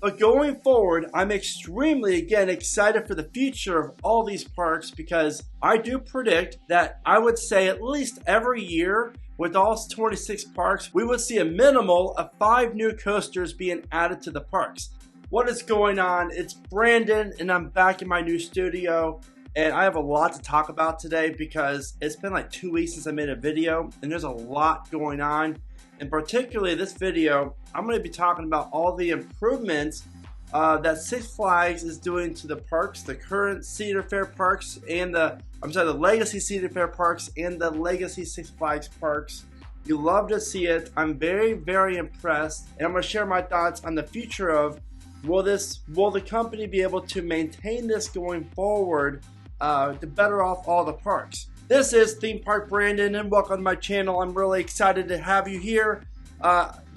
But going forward, I'm extremely, again, excited for the future of all these parks because I do predict that I would say at least every year with all 26 parks, we would see a minimal of 5 new coasters being added to the parks. What is going on? It's Brandon and I'm back in my new studio. And I have a lot to talk about today because it's been like 2 weeks since I made a video and there's a lot going on. And particularly this video, I'm going to be talking about all the improvements that Six Flags is doing to the parks, the current Cedar Fair parks and the Legacy Cedar Fair parks and the Legacy Six Flags parks. You love to see it. I'm very, very impressed. And I'm going to share my thoughts on the future of will the company be able to maintain this going forward to better off all the parks. This is Theme Park Brandon and welcome to my channel. I'm really excited to have you here.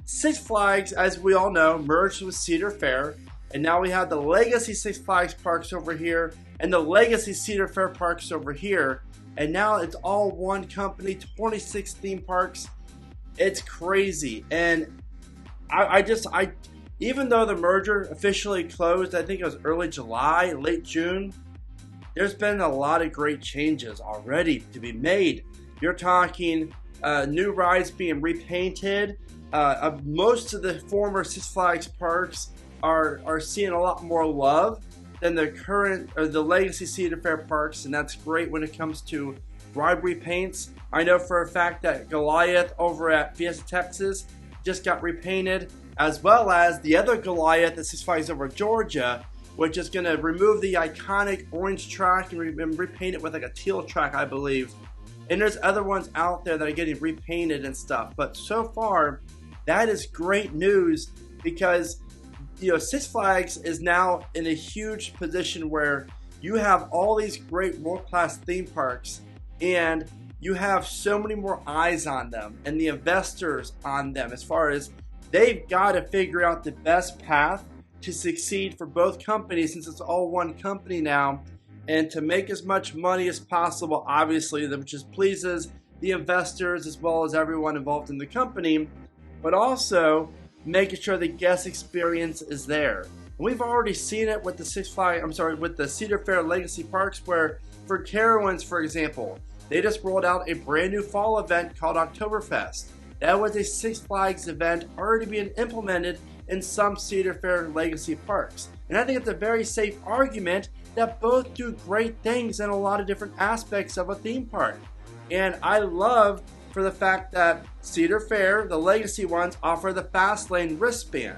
Six Flags, as we all know, merged with Cedar Fair, and now we have the Legacy Six Flags parks over here and the Legacy Cedar Fair parks over here, and now it's all one company, 26 theme parks. It's crazy. And I even though the merger officially closed, I think it was early July, late June, there's been a lot of great changes already to be made. You're talking new rides being repainted. Most of the former Six Flags parks are seeing a lot more love than the current or the Legacy Cedar Fair parks, and that's great when it comes to ride repaints. I know for a fact that Goliath over at Fiesta Texas just got repainted, as well as the other Goliath at Six Flags over Georgia, which is going to remove the iconic orange track and repaint it with like a teal track, I believe. And there's other ones out there that are getting repainted and stuff. But so far, that is great news because, you know, Six Flags is now in a huge position where you have all these great world-class theme parks and you have so many more eyes on them and the investors on them, as far as they've got to figure out the best path to succeed for both companies, since it's all one company now, and to make as much money as possible, obviously, which just pleases the investors as well as everyone involved in the company, but also making sure the guest experience is there. And we've already seen it with the with the Cedar Fair Legacy Parks, where for Carowinds, for example, they just rolled out a brand new fall event called Oktoberfest. That was a Six Flags event already being implemented in some Cedar Fair Legacy parks. And I think it's a very safe argument that both do great things in a lot of different aspects of a theme park. And I love for the fact that Cedar Fair, the Legacy ones, offer the Fast Lane wristband.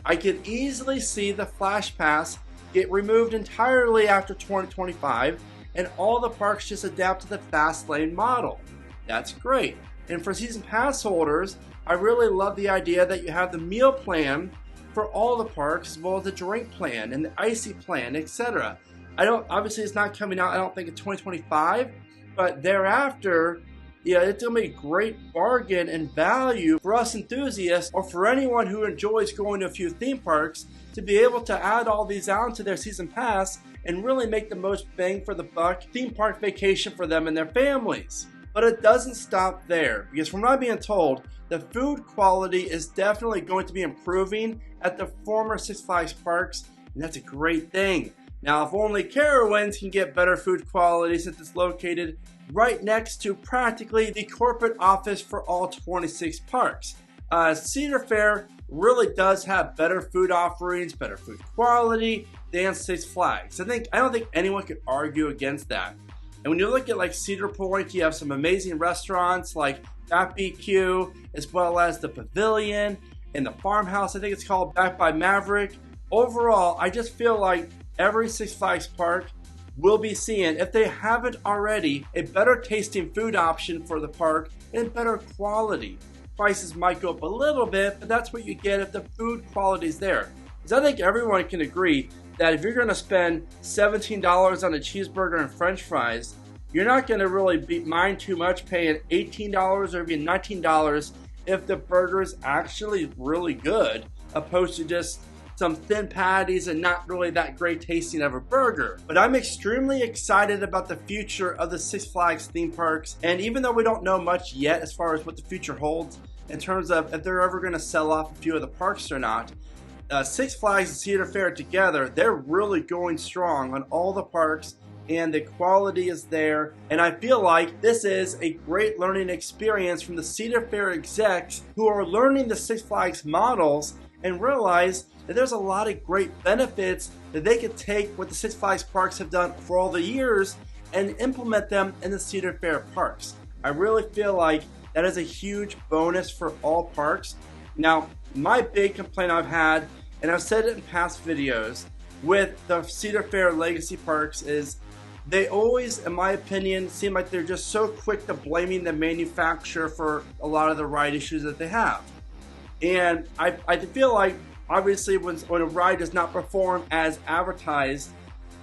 I could easily see the Flash Pass get removed entirely after 2025 and all the parks just adapt to the Fast Lane model. That's great. And for season pass holders, I really love the idea that you have the meal plan for all the parks, as well as the drink plan and the icy plan, etc. Obviously it's not coming out, I don't think, in 2025, but thereafter, yeah, it's gonna be a great bargain and value for us enthusiasts, or for anyone who enjoys going to a few theme parks, to be able to add all these on to their season pass and really make the most bang for the buck theme park vacation for them and their families. But it doesn't stop there, because from what I'm being told, the food quality is definitely going to be improving at the former Six Flags parks, and that's a great thing. Now, if only Carowinds can get better food quality, since it's located right next to practically the corporate office for all 26 parks. Cedar Fair really does have better food offerings, better food quality than Six Flags. I don't think anyone could argue against that. And when you look at like Cedar Point, you have some amazing restaurants like Fat BQ, as well as the Pavilion and the Farmhouse, I think it's called, backed by Maverick. Overall, I just feel like every Six Flags park will be seeing, if they haven't already, a better tasting food option for the park and better quality. Prices might go up a little bit, but that's what you get if the food quality is there. Because I think everyone can agree that if you're going to spend $17 on a cheeseburger and french fries, you're not going to really mind too much paying $18 or even $19 if the burger is actually really good, opposed to just some thin patties and not really that great tasting of a burger. But I'm extremely excited about the future of the Six Flags theme parks, and even though we don't know much yet as far as what the future holds in terms of if they're ever going to sell off a few of the parks or not, Six Flags and Cedar Fair together, they're really going strong on all the parks, and the quality is there. And I feel like this is a great learning experience from the Cedar Fair execs who are learning the Six Flags models and realize that there's a lot of great benefits that they could take what the Six Flags parks have done for all the years and implement them in the Cedar Fair parks. I really feel like that is a huge bonus for all parks. Now, my big complaint I've had, and I've said it in past videos, with the Cedar Fair legacy parks is they always, in my opinion, seem like they're just so quick to blaming the manufacturer for a lot of the ride issues that they have. And I feel like, obviously, when a ride does not perform as advertised,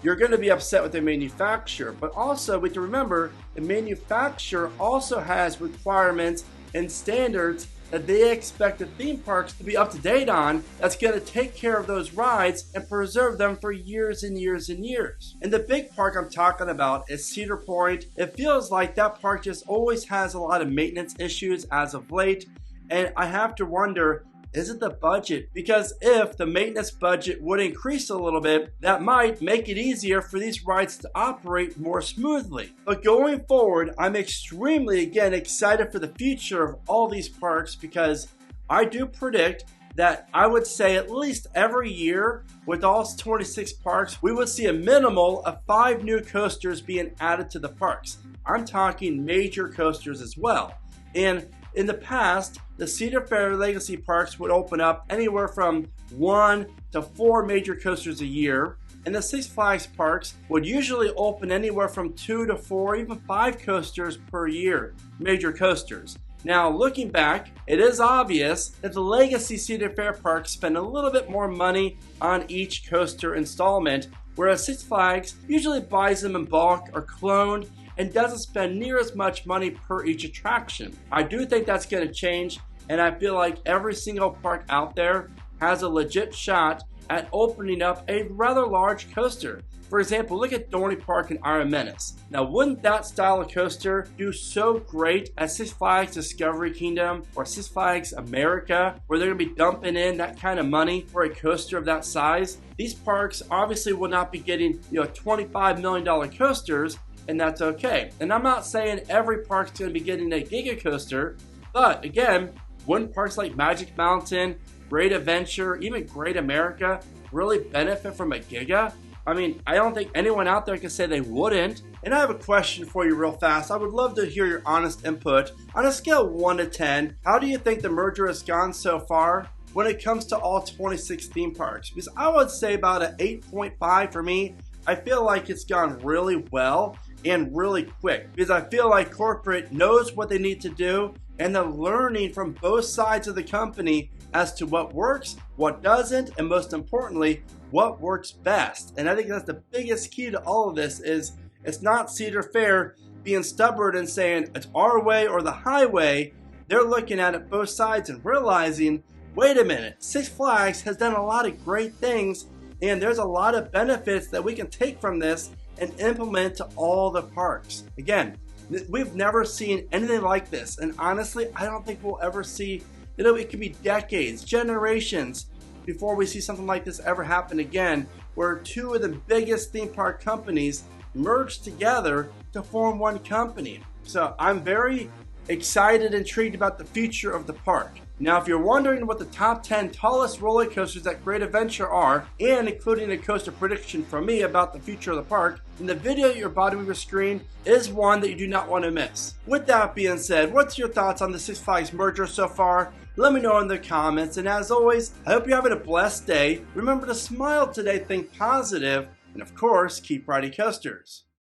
you're going to be upset with the manufacturer. But also, we have to remember, the manufacturer also has requirements and standards that they expect the theme parks to be up to date on, that's going to take care of those rides and preserve them for years and years and years. And the big park I'm talking about is Cedar Point. It feels like that park just always has a lot of maintenance issues as of late, and I have to wonder, is it the budget? Because if the maintenance budget would increase a little bit, that might make it easier for these rides to operate more smoothly. But going forward, I'm extremely, again, excited for the future of all these parks, because I do predict that I would say at least every year with all 26 parks, we would see a minimal of 5 new coasters being added to the parks. I'm talking major coasters as well. And in the past, the Cedar Fair Legacy Parks would open up anywhere from 1 to 4 major coasters a year, and the Six Flags Parks would usually open anywhere from 2 to 4, even 5 coasters per year, major coasters. Now, looking back, it is obvious that the Legacy Cedar Fair Parks spend a little bit more money on each coaster installment, whereas Six Flags usually buys them in bulk or cloned and doesn't spend near as much money per each attraction. I do think that's going to change, and I feel like every single park out there has a legit shot at opening up a rather large coaster. For example, look at Dorney Park and Iron Menace. Now, wouldn't that style of coaster do so great at Six Flags Discovery Kingdom or Six Flags America, where they're going to be dumping in that kind of money for a coaster of that size? These parks obviously will not be getting, $25 million coasters, and that's okay. And I'm not saying every park's going to be getting a Giga coaster, but again, wouldn't parks like Magic Mountain, Great Adventure, even Great America really benefit from a Giga? I mean, I don't think anyone out there can say they wouldn't. And I have a question for you real fast. I would love to hear your honest input. On a scale of 1 to 10, how do you think the merger has gone so far when it comes to all 26 theme parks? Because I would say about an 8.5 for me. I feel like it's gone really well and really quick, because I feel like corporate knows what they need to do, and they're learning from both sides of the company as to what works, what doesn't, and most importantly, what works best. And I think that's the biggest key to all of this. Is it's not Cedar Fair being stubborn and saying it's our way or the highway. They're looking at it both sides and realizing, wait a minute, Six Flags has done a lot of great things, and there's a lot of benefits that we can take from this and implement to all the parks. Again, we've never seen anything like this, and honestly, I don't think we'll ever see. It could be decades, generations before we see something like this ever happen again, where 2 of the biggest theme park companies merge together to form one company. So I'm very excited and intrigued about the future of the park. Now, if you're wondering what the top 10 tallest roller coasters at Great Adventure are, and including a coaster prediction from me about the future of the park, then the video at your bottom of your screen is one that you do not want to miss. With that being said, what's your thoughts on the Six Flags merger so far? Let me know in the comments, and as always, I hope you're having a blessed day. Remember to smile today, think positive, and of course, keep riding coasters.